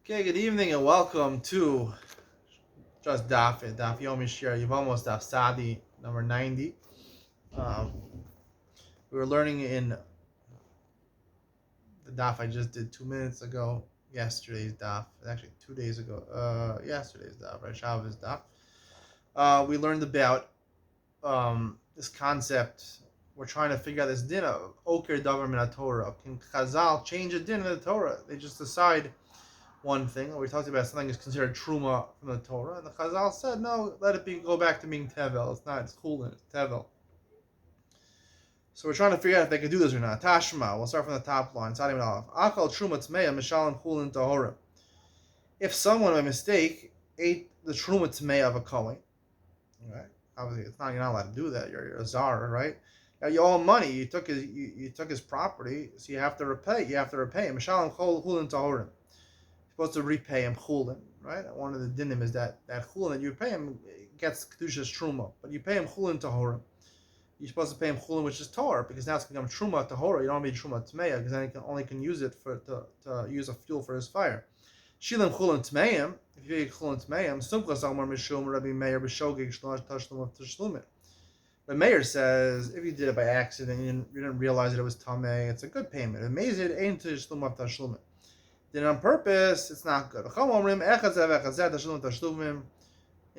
Okay, good evening and welcome to just Daf It, Daf Yevamos, Daf Sadi, number 90. Um, we were learning in the Daf I just did 2 minutes ago, yesterday's Daf, actually 2 days ago, yesterday's Daf, right? Shabbos Daf. We learned about this concept. We're trying to figure out this din of Oker Davar Min Torah. Can Chazal change a din in the Torah? They just decide one thing. We talked about something is considered truma from the Torah, and the Chazal said, no, let it go back to being tevel. It's not, it's chulin, it's tevel. So we're trying to figure out if they could do this or not. Tashma, we'll start from the top line. Akal truma tmeya mishalim chulin tahora. If someone by mistake ate the truma tmeya of a kohen, right? Obviously, you're not allowed to do that. You're a czar, right? You owe him money. You took his property, so you have to repay. You have to repay him. Mishalim chulin tahora. Supposed to repay him chulin, right? One of the dinim is that chulin that you pay him gets kedushas truma, but you pay him chulin tahora. You're supposed to pay him chulin, which is Torah, because now it's become truma tahora. You don't need truma tmeya, because then he only can use it to use a fuel for his fire. Shilim chulin tmeyim. If you get chulin tmeyim, sumchas amar mishum Rabbi Meir b'shogeg shlosh tashlum of tashlumin. The mayor says if you did it by accident, you didn't realize that it was tamei, it's a good payment. Amazing ain't tashlum of tashlumin. Did it on purpose, it's not good. In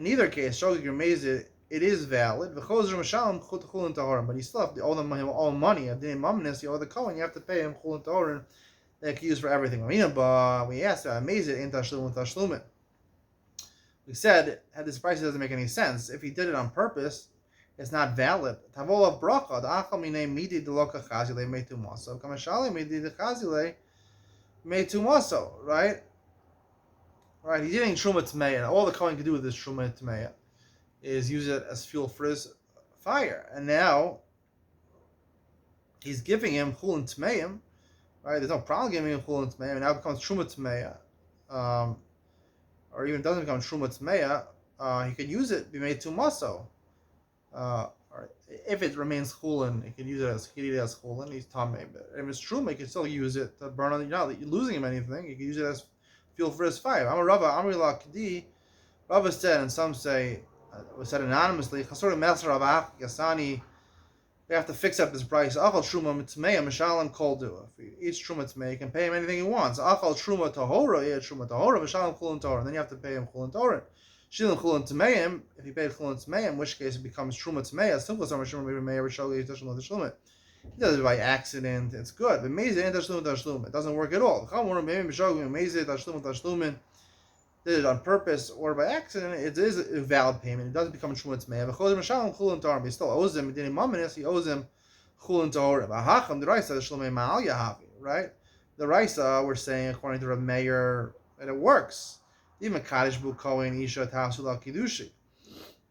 either case, shogeg remezid, it is valid. But you still have to owe them all money. You owe the Kohen, you have to pay him chulin tahorim that you can use for everything. We asked amazid ain't tashlumin. We said, had this price doesn't make any sense. If he did it on purpose, it's not valid. Tavol of bracha, the achal minei midi deloka chazile meitu maso. Kamashali midi de chazile meitu maso. Right? Right. He's eating truma tmeya. All the Kohen can do with this truma tmeya is use it as fuel for his fire. And now he's giving him chulin tmeyim. Right? There's no problem giving him chulin tmeyim. Now it becomes truma tmeya. Or even doesn't become truma tmeya. He could use it be made to maso. Or if it remains chulin, he can use it as chulin. He's tamei. But if it's truma, he can still use it to burn on. You're not losing him anything. You can use it as fuel for his fire. I'm a Rava. Amri la kdi. Rava said, and some say was said anonymously. Chasor Messer Ravach Yasani. We have to fix up this price. Achal truma mitmeya mishalim kol du. If he eats truma tmeya, he can pay him anything he wants. Achal truma tahora, he truma tahora, mishalim chulin tahora. Then you have to pay him chulin tahora. Shilim chulin tmeyim. If he paid chulin tmeyim, in which case it becomes truma tmeya. Simple summer shuma maybe meya rishogli tashlumin tashlumin. He does it by accident. It's good. But mezid ain't tashlumin tashlumin. It doesn't work at all. Chamor maybe mishogli mezid tashlumin tashlumin. Did it on purpose or by accident, it is a valid payment. It doesn't become truma tmeya. He still owes him. He owes him chulin tahorim. Ahacham the Raisa the shlomei ma'al yahavi. Right? The Raisa we're saying according to Reb Meir that it works. Even kaddish bu kohen isha tasula kidushi.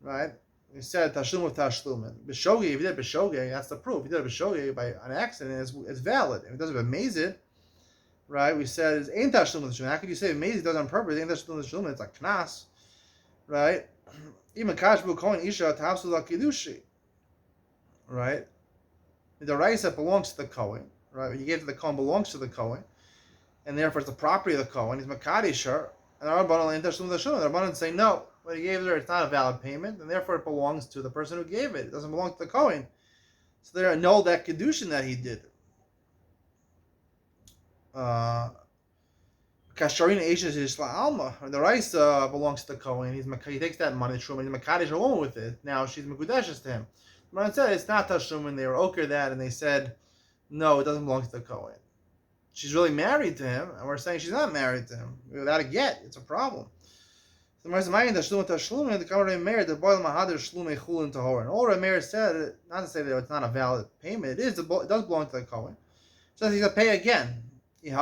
Right? He said tashlum of tashlumin. B'shogeg, if you did b'shogeg, that's the proof. If you did b'shogeg by an accident, it's valid. If it doesn't amazing. Right, we said it's ain't tashlum l'tashlumin. How could you say amazing does it on purpose? Ain't tashlum l'tashlumin? It's like knas, right? Even kashbu kohen isha tafsu l'kidushi, right? The rice that belongs to the kohen, right? What you gave to the kohen belongs to the kohen, and therefore it's the property of the kohen. He's makadisher, and the rabbanon ain't tashlum l'tashlumin. The rabbanon say no. What he gave there, it's not a valid payment, and therefore it belongs to the person who gave it. It doesn't belong to the kohen. So they annul that kedushin that he did. Kasharina Ashes is Alma. The rice belongs to the Kohen. He takes that money, Shuma, he's Makadish alone with it. Now she's Mekudeshes to him. The man said it's not Tashlumin. They were okay that, and they said, no, it doesn't belong to the Kohen. She's really married to him, and we're saying she's not married to him. Without a get, it's a problem. The man said, Tashlumin, the Kamar Meir, the boil Mahadir Shlume Chulin Tahor. And all Meir said, not to say that it's not a valid payment, it does belong to the Kohen. So he's going to pay again. And if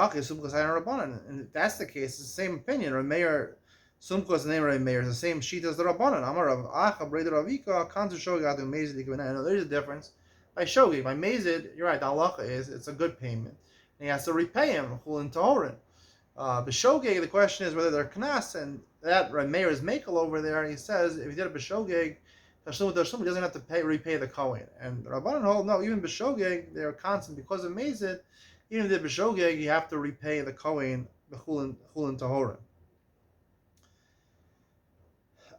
that's the case, it's the same opinion. Rameir Sumkos name Rameir is the same sheet as the Rabbanan. Amar of Acha Breder Ravika Kantu Shogad Mezid. No, there's a difference. By Shogig, by Mezid, you're right. The halacha is it's a good payment, and he has to repay him chulin tahorin. B'shogeg, the question is whether they're knas, and that Rameir is makel over there. He says if he did a b'shogeg, Tashlum he doesn't have to repay the Kohen. And the Rabbanan hold no, even b'shogeg they're constant because of Mezid. Even if the b'shogeg, you have to repay the Kohen chulin tahorim.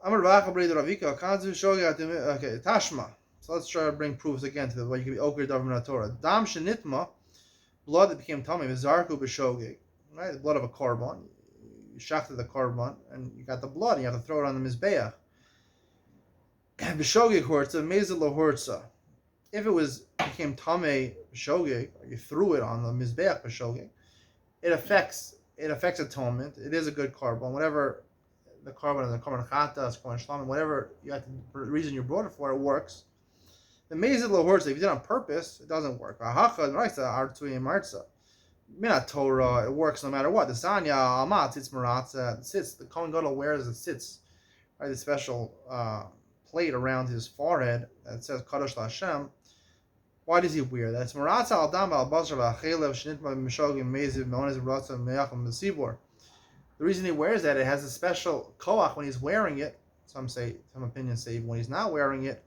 Amar Racha Brei Ravika Kanzu Shogi. Okay, Tashma. So let's try to bring proofs again to the way you can be oker davar Torah. Dam shenitma, blood that became tummy, v'zarku b'shogeg. Right, the blood of a korban. You shachted the korban, and you got the blood, and you have to throw it on the mizbeach. B'shogeg hortza, mezil lo hortza. If it became tummy b'shogeg, or you threw it on the mizbeach b'shogeg, it affects atonement. It is a good korban, whatever. The korban chatas, korban shlamim, whatever the reason you brought it for, it works. The mezid lohorza, if you did it on purpose, it doesn't work. Ahacha raisa artui marza. Minat Torah, it works no matter what. The sanya amat sits maratza, sits. The kohen gadol wears it sits, right? The special plate around his forehead that says kadosh Hashem. Why does he wear that? It's maratza al dam al basar v'achelev shnitma b'meshogim mezid me'onez b'ratza me'achim b'sibor. The reason he wears that, it has a special koach when he's wearing it. Some opinions say even when he's not wearing it,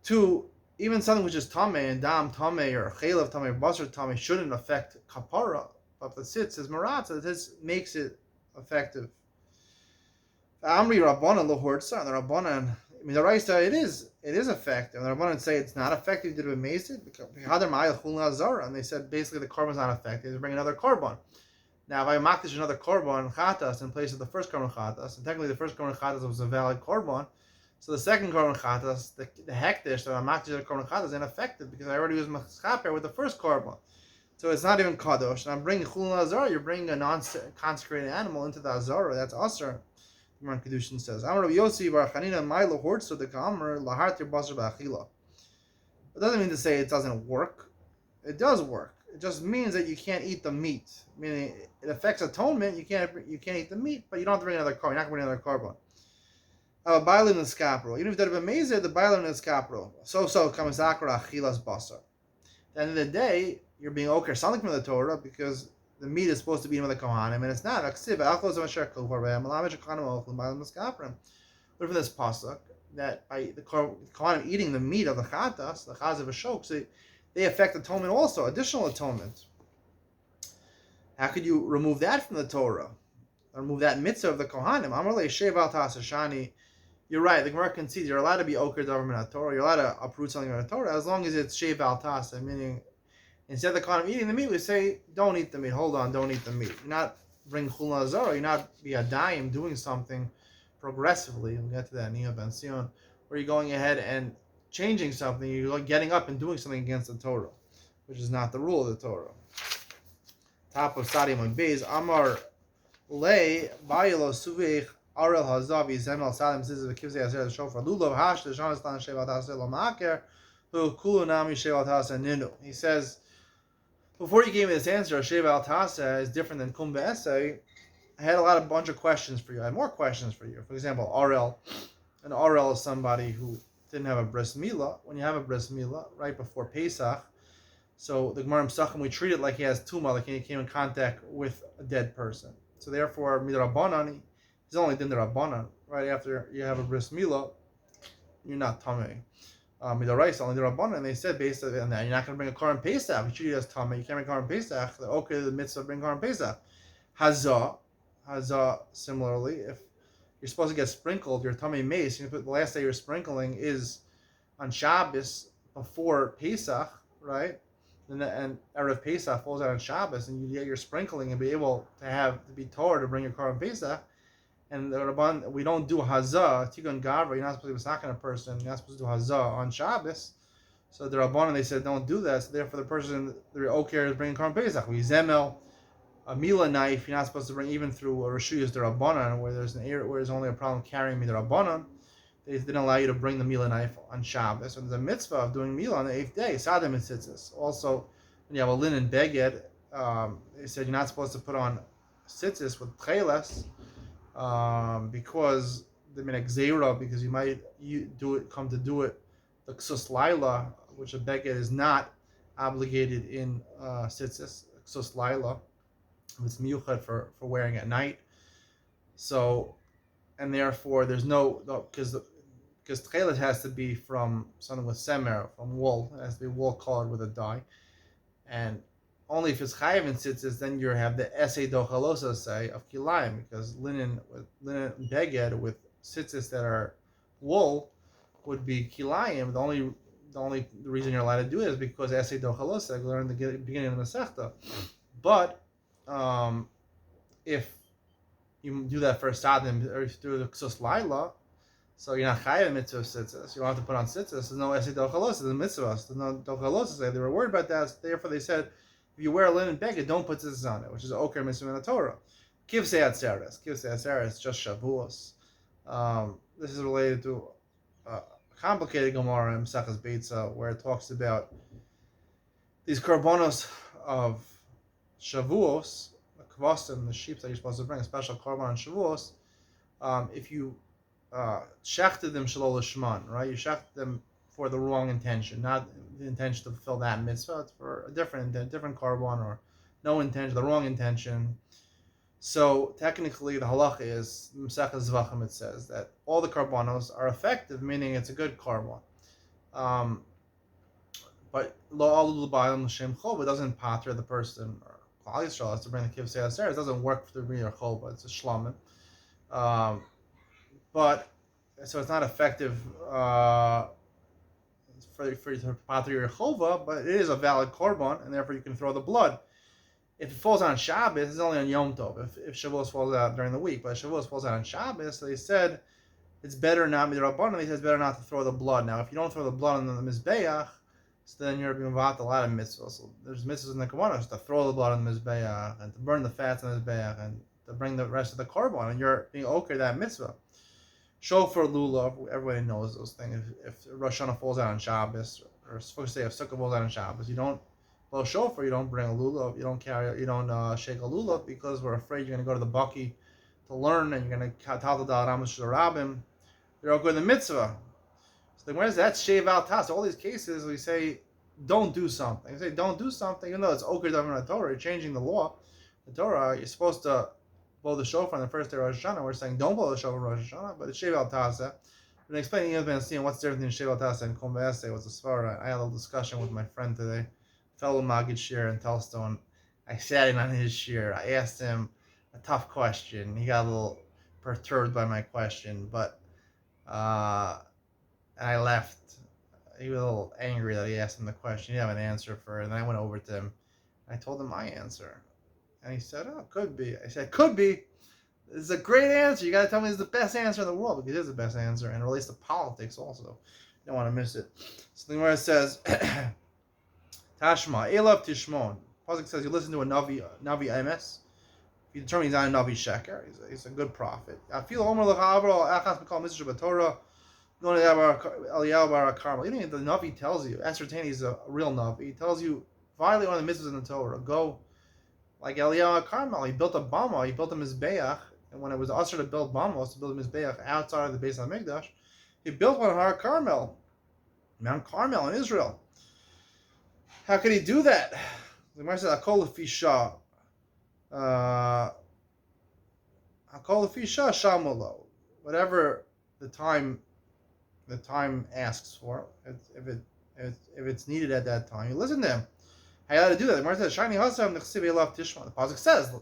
to even something which is tameh and dam tameh or chaylev tameh or basar tameh shouldn't affect kapara, but the sitz is maratza. This makes it effective. Amri rabbanan lohortza, and the rabbanan. I mean, the Raisa, it is effective. And the rabbanan say it's not effective. Did it amazed because and they said basically the korban is not effective. They bring another korban. Now, if I makdish another korban chatas in place of the first korban chatas, and technically the first korban chatas was a valid korban, so the second korban chatas, the hektish that I makdish the korban chatas, is ineffective because I already was maschaper with the first korban. So it's not even kadosh. And I'm bringing chulun azara, you're bringing a non-consecrated animal into the azara. That's asar. The Gemara Kedushin says, "Amar Rabbi Yossi bar Chanina ma'ilo hortzo de kamer lahartir basar ba'achila." It doesn't mean to say it doesn't work. It does work. It just means that you can't eat the meat. Meaning it affects atonement. You can't eat the meat, but you don't have to bring another korban. You're not going to bring another korban. Bailim in the scapro. Even if they'd have been amazing, the bailim in the scapro. So comes akra achilas basar. At the end of the day, you're being oker something from the Torah because the meat is supposed to be in with the kohanim, and it's not. What if this pasuk that by the kohanim eating the meat of the chatas, the chaz of a shok, so they affect atonement also, additional atonement. How could you remove that from the Torah? Remove that mitzvah of the kohanim? Amarle sheval tasashani. You're right. The Gemara concedes you're allowed to be oker davar min Torah. You're allowed to uproot something from the Torah as long as it's sheval tasa, meaning instead of the kohanim eating the meat, we say don't eat the meat. Hold on, don't eat the meat. You're not bring chulun azara. You're not be a daim doing something progressively. We'll get to that in Nihah Ben Sion, where you're going ahead and changing something. You're getting up and doing something against the Torah, which is not the rule of the Torah. Top of Sadim and Beis Amar Lei Bayilo Suveich Arel Hazavi Zemel Sadim Zizav Kivzei Azer Shofar Lulav Hash the Jonathan Shevat Hasel Maker who Kulunami Shevat Hasa Ninu. He says, before you gave me this answer, Shevat Hasa is different than Kum Be'esai. I had a bunch of questions for you. I had more questions for you. For example, Arel. An Arel is somebody who didn't have a bris milah. When you have a bris milah right before Pesach, so the Gemara Pesachim, we treat it like he has tumah, like he came in contact with a dead person. So therefore, midrabanan, he's only din rabbanan. Right after you have a bris milah, you're not tamei. Midaraisa only rabbanan. And they said based on that, you're not going to bring a korban Pesach. You treat it as tamei. You can't bring korban Pesach. Okay, the mitzvah bring korban Pesach. Hazah, similarly, if you're supposed to get sprinkled, your tummy mace, the last day you're sprinkling is on Shabbos before Pesach, right? And Erev Pesach falls out on Shabbos, and you get your sprinkling and be able to be Torah to bring your korban Pesach. And the Rabban, we don't do Hazah, Tikkun Gavra, you're not supposed to be knocking a person, you're not supposed to do Hazah on Shabbos. So the Rabban, they said don't do that, so therefore the person, the Oker is bringing korban Pesach. We Zemel, a Mila knife, you're not supposed to bring even through a Rishuyas the Rabbanan, where there's only a problem carrying me the Rabbanan. They didn't allow you to bring the Mila knife on Shabbos. So there's a mitzvah of doing Mila on the 8th day, Sadim and Tzitzis. Also, when you have a linen beged, they said you're not supposed to put on Tzitzis with Tcheles, because they mean Xera, because you might come to do it, the Ksus Laila, which a beged is not obligated in Tzitzis, Ksus Laila. It's miyuchad for wearing at night. So, and therefore there's because tchelet has to be from something with semer, from wool. It has to be wool colored with a dye. And only if it's chayiv and tzitzis, then you have the essay dochalosa say of kilayim, because linen beged with tzitzis that are wool would be kilayim. The only reason you're allowed to do it is because essay dochalosa, we learned in the beginning of the Masechta. But if you do that for a sadim or if you do the ksus laila, so you're not chayav mitzvah tzitzis. You don't have to put on tzitzis. There's no essay dochalosa. There's mitzvahs. There's no dochalosa. They were worried about that. So therefore, they said, if you wear a linen beged, don't put tzitzis on it, which is an oker mitzvah in the Torah. Kivsei atzeres. Kivsei atzeres, just Shavuos. This is related to a complicated Gemara in Mesechus Beitza, where it talks about these korbanos of Shavuos, the kvasim, the sheep that you're supposed to bring, a special korban on Shavuos. If you shechted them shalol lishman, right? You shechted them for the wrong intention, not the intention to fulfill that mitzvah. It's for a different korban, or no intention, the wrong intention. So technically, the halacha is Mesechus Zvachim. It says that all the korbanos are effective, meaning it's a good korban. But lo alu l'bayim l'shem chol, it doesn't pater the person, or Klal Yisrael has to bring the kivsei aser. It doesn't work for the b'nei chol, but it's a shlamim. But so it's not effective for you to pater your chova, but it is a valid korban, and therefore you can throw the blood. If it falls on Shabbos, it's only on Yom Tov. If Shavuos falls out during the week, but if Shavuos falls out on Shabbos, so they said it's better not midrabanan. They said it's better not to throw the blood. Now, if you don't throw the blood on the mizbeach, so then you're being involved a lot of mitzvahs. So there's mitzvahs in the Kavanos to throw the blood on the mizbeach, and to burn the fats on the mizbeach, and to bring the rest of the korban, and you're being okay that mitzvah. Shofar lulav, everybody knows those things. If Rosh Hashanah falls out on Shabbos, or supposed to say if Sukkah falls out on Shabbos, you don't blow shofar, you don't bring a lulav, you don't shake a lulav, because we're afraid you're going to go to the Baki to learn, and you're going to tal the dal ramish rabim. You're okay with the mitzvah. So then where's that shave out tas? All these cases we say don't do something. We say don't do something, even though it's oker davar in the Torah. You're changing the law. The Torah, you're supposed to blow the shofar on the first day of Rosh Hashanah. We're saying don't blow the shofar on Rosh Hashanah, but it's shave out tasa. We're explaining even seeing what's the difference between shave out tasa and konve'ese. What's the svara? I had a little discussion with my friend today, fellow Maggid Shir in Telstone. I sat in on his shir. I asked him a tough question. He got a little perturbed by my question, but and I left. He was a little angry that he asked him the question. He didn't have an answer for it. And I went over to him. I told him my answer. And he said, oh, could be. I said, could be. This is a great answer. You got to tell me it's the best answer in the world, because it is the best answer. And it relates to politics also. You don't want to miss it. So the Gemara says, Tashma, Elav Tishmon. Pasuk says you listen to a Navi Emes. If you determine he's not a Navi Sheker, he's a good prophet. I feel Omer L'Chavro, Achas B'Kal Mitzvah B'Torah, going to Eliyahu Bar Carmel. Even if the Navi tells you, ascertain he's a real Navi, he tells you, violate one of the mitzvahs in the Torah. Go, like Eliyahu Carmel, he built a Bama, he built a Mizbeach, and when it was usher to build Bamos, to build a Mizbeach outside of the Beis HaMikdash, he built one on Har Carmel, Mount Carmel in Israel. How could he do that? The Gemara says, "Akol lefi shah, akol lefi shah shamulo." Whatever the time asks for, if it's needed at that time, you listen to him. How you got to do that? The Gemara says, "Shani hasam nechsiv elav tishma." The pasuk says,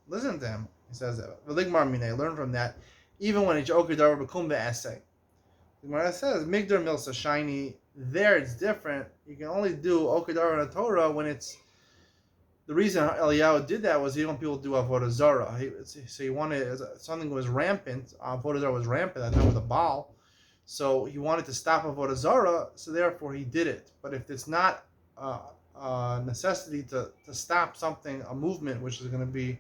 "Listen to him." He says that. V'ligmar minei. Learn from that. Even when it's oker davar b'kum be'aseh. The Gemara says, "Migdar milsa shiny." There it's different. You can only do Okadar in the Torah when it's the reason Eliyahu did that was he didn't want people to do Avodah Zarah. So he wanted something was rampant. Avodah Zarah was rampant at that time with the Baal. So he wanted to stop Avodah Zarah, so therefore he did it. But if it's not a necessity to stop something, a movement which is going to be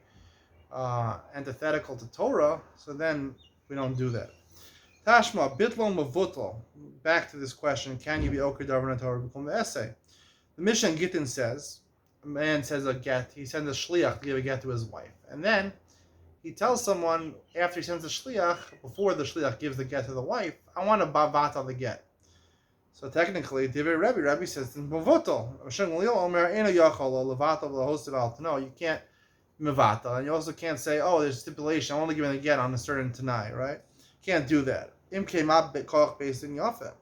antithetical to Torah, so then we don't do that. Tashma, bitlo mavutlo. Back to this question, can you be oker davar in the Torah become the essay? The Mishnah in Gittin says, a man says a get, he sends a shliach to give a get to his wife. And then he tells someone, after he sends the shliach, before the shliach gives the get to the wife, I want to bavata the get. So technically, Divrei Rabbi says, mavutlo. No, you can't mavata. And you also can't say, oh, there's a stipulation, I'm only giving the get on a certain tanai, right? Can't do that. Im came up koch based in Yafet.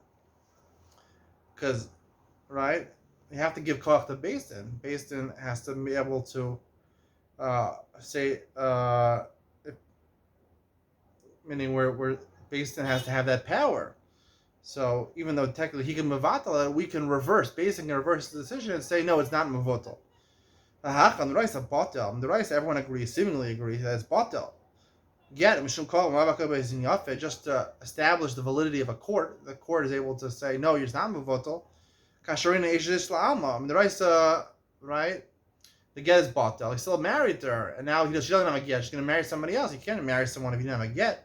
Because, right? you have to give koach to Beis Din. Beis Din has to be able to say, if, meaning where Beis Din has to have that power. So even though technically he can mevatel it, we can reverse. Beis Din can reverse the decision and say, no, it's not mevatel. On the rice of batel. The rice, everyone agrees, seemingly agrees that it's batel. Yet, just to establish the validity of a court, the court is able to say, no, you're not mevatel. Kasharina Ishish La'alma. The rice, right? The get is batel. He's still married to her, and now she doesn't have a get. She's going to marry somebody else. You can't marry someone if you didn't have a get.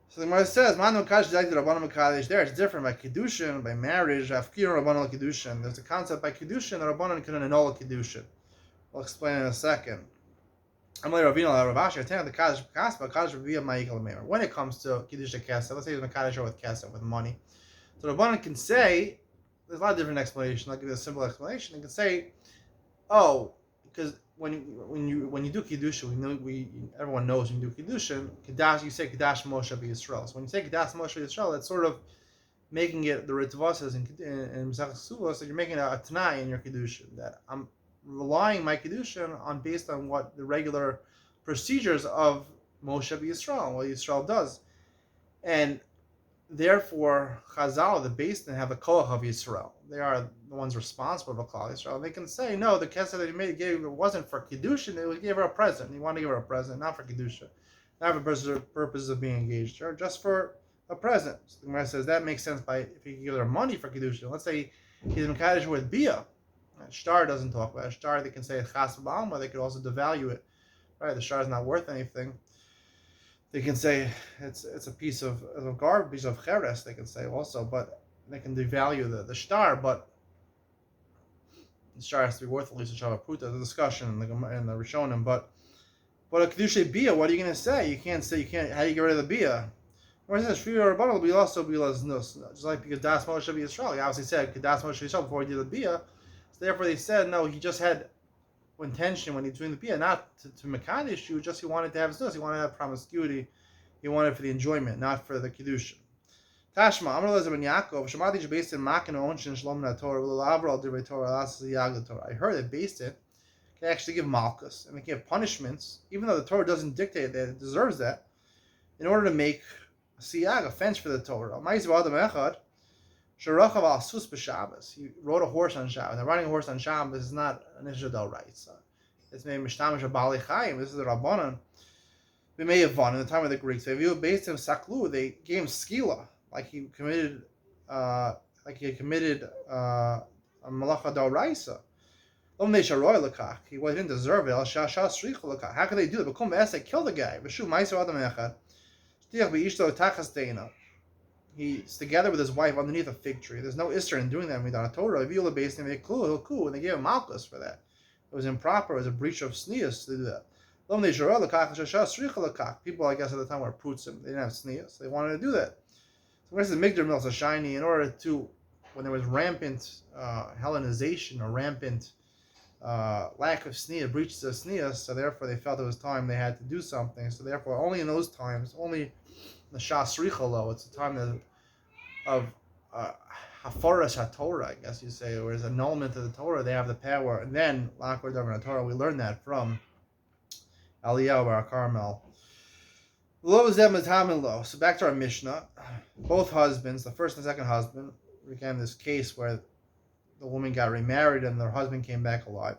So the Gemara says, there it's different by Kiddushin, by marriage, Kiddushin. There's a concept by Kiddushin, the Rabbanan can annul a Kiddushin. We'll explain in a second. When it comes to Kiddushin Kesef, let's say he's Mekadosh with Kesef, with money. So the Rabbanan can say, there's a lot of different explanations. I'll give you a simple explanation. They can say, oh, because when you do Kiddushin, everyone knows when you do Kiddushin, you say Kadash Moshe Yisrael. So when you say Kadash Moshe Yisrael, it's sort of making it, the Ritvah says in Mesach Suvos, that you're making a Tanai in your Kiddushin, that I'm relying my Kiddushin on based on what the regular procedures of Moshe Yisrael, what Yisrael does. And therefore, Chazal, the Beis Din, have the koach of Yisrael. They are the ones responsible for Klal Yisrael. They can say, no, the kesef that he gave it wasn't for Kiddushin, he gave her a present. He wanted to give her a present, not for Kiddushin. Not for purpose of being engaged to her, just for a present. So the Gemara says that makes sense by if he give her money for Kiddushin. Let's say he's Mekadosh with Bia. Shtar doesn't talk about it. Shtar, they can say it's Chas B'alma, they could also devalue it. Right, the shtar is not worth anything. They can say it's a piece of garbage, piece of cheres, they can say also, but they can devalue the shtar, but the shtar has to be worth at least a Shabbat Pruta. There's a discussion in the Rishonim, but a Kedushay Bia, what are you going to say? You can't, how do you get rid of the Bia? Whereas this Shvira Rabbanah will also be Nus. Just like because Das Moshe Yisrael, he obviously said Das Moshe Yisrael before he did the Bia, so therefore they said, no, he just had intention when he's doing the Bia, not to Mekadosh you, just he wanted to have his Nus, he wanted to have promiscuity, he wanted it for the enjoyment, not for the Kedushin. Tashma, Amar Lezer ben Yaakov, Shemati Beis Din Makin Onshin Shlom Na Torah, V'Lavra Divrei Torah, Alas Yag the Torah. I heard that Beis Din can actually give malchus, and they can give punishments, even though the Torah doesn't dictate that it deserves that, in order to make a siyag, a fence for the Torah. He rode a horse on Shabbos. Now, riding a horse on Shabbos is not an issue del right. So it's made mishtamish of Bali Chaim. This is the Rabbanan. We may have won in the time of the Greeks. They viewed based in Saklu. They gave him skila, like he committed a malacha del raisa. He didn't deserve it. How could they do it? They killed the guy. He's together with his wife underneath a fig tree. There's no isser in doing that without a Torah. And they gave him malchus for that. It was improper. It was a breach of sneas to do that. People, I guess, at the time were prutzim. They didn't have sneas. They wanted to do that. So where's the Migdal Mills are shiny in order to, when there was rampant Hellenization or rampant lack of sneas, breaches of sneas, so therefore they felt it was time they had to do something. So therefore, only in those times, only the Shas Richalo, it's a time of Hafaras HaTorah, I guess you say, where there's annulment of the Torah, they have the power. And then, L'Akbar Davar Torah, we learned that from Eliyahu Bar Carmel. So back to our Mishnah. Both husbands, the first and second husband, became this case where the woman got remarried and their husband came back alive.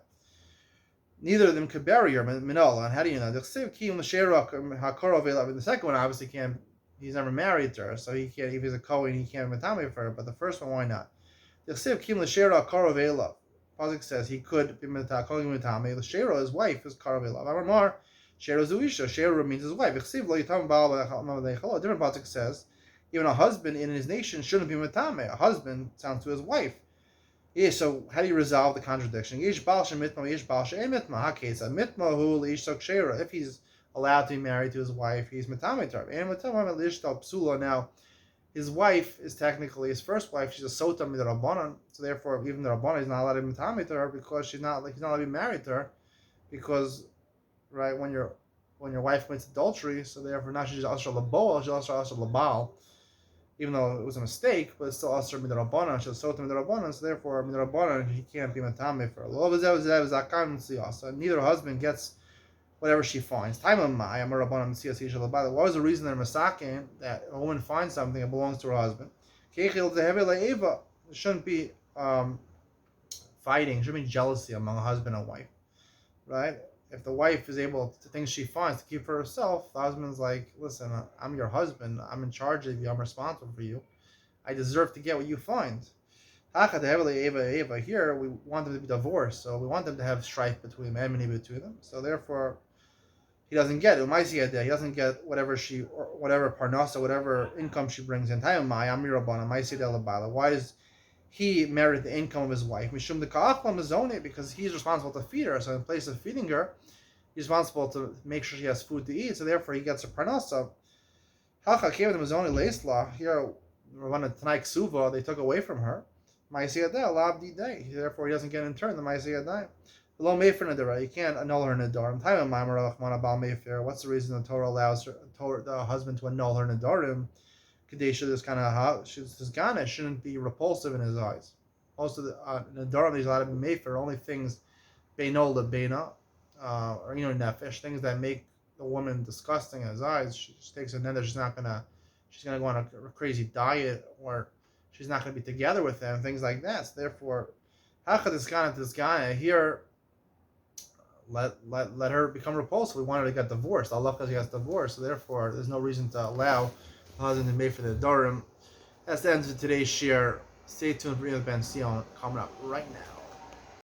Neither of them could bury her, Minola. And how do you know? The second one obviously can't, he's never married to her, so he can't, if he's a Kohen, he can't matame for her, but the first one, why not? The Pasuk says he could be matame. The Shera, his wife, is Karavela. Amar, Shera Zuisha. Shera means his wife. A different Pasuk says even a husband in his nation shouldn't be matame. A husband sounds to his wife. Yeah, so how do you resolve the contradiction? If he's allowed to be married to his wife, he's matame to her. Now, his wife is technically his first wife. She's a sota midrabanan, so therefore, even the rabbanan is not allowed to be matame to her because he's not allowed to be married to her, because right when your wife commits adultery, so therefore now she's also laboa, she's also labal. even though it was a mistake, but it's still also midrabanan. She's sota midrabanan, so therefore midrabanan he can't be matame for her. So neither husband gets whatever she finds. Why was the reason they're masakin that a woman finds something that belongs to her husband? It shouldn't be fighting, shouldn't be jealousy among a husband and wife, right? If the wife is able to things she finds to keep for herself, the husband's like, listen, I'm your husband, I'm in charge of you, I'm responsible for you. I deserve to get what you find. Here, we want them to be divorced, so we want them to have strife between them, enmity between them. So therefore, he doesn't get it. He doesn't get whatever parnasa, whatever income she brings in. Why does he merit the income of his wife? Because he's responsible to feed her. So in place of feeding her, he's responsible to make sure she has food to eat. So therefore, he gets a parnasa. Here, when a Tanai Ksuva, they took away from her. Therefore, he doesn't get in turn the Ma'aseh Below Mayfair Nadara, you can't annul her Nadarim. What's the reason the Torah allows the husband to annul her Nadarim? Kadesha, this kind of Gana shouldn't be repulsive in his eyes. Most of the Nadarim he's allowed to be Mayfair, only things Beino Lebena, or Nefesh, things that make the woman disgusting in his eyes. She just takes a neder, she's gonna go on a crazy diet, or she's not gonna be together with him, things like that. So therefore, Hachad this Gana here. Let her become repulsive. We wanted to get divorced. Allah because he gets divorced. So therefore, there's no reason to allow the husband to make for the Darim. That's the end of today's share. Stay tuned for Ben Sion coming up right now.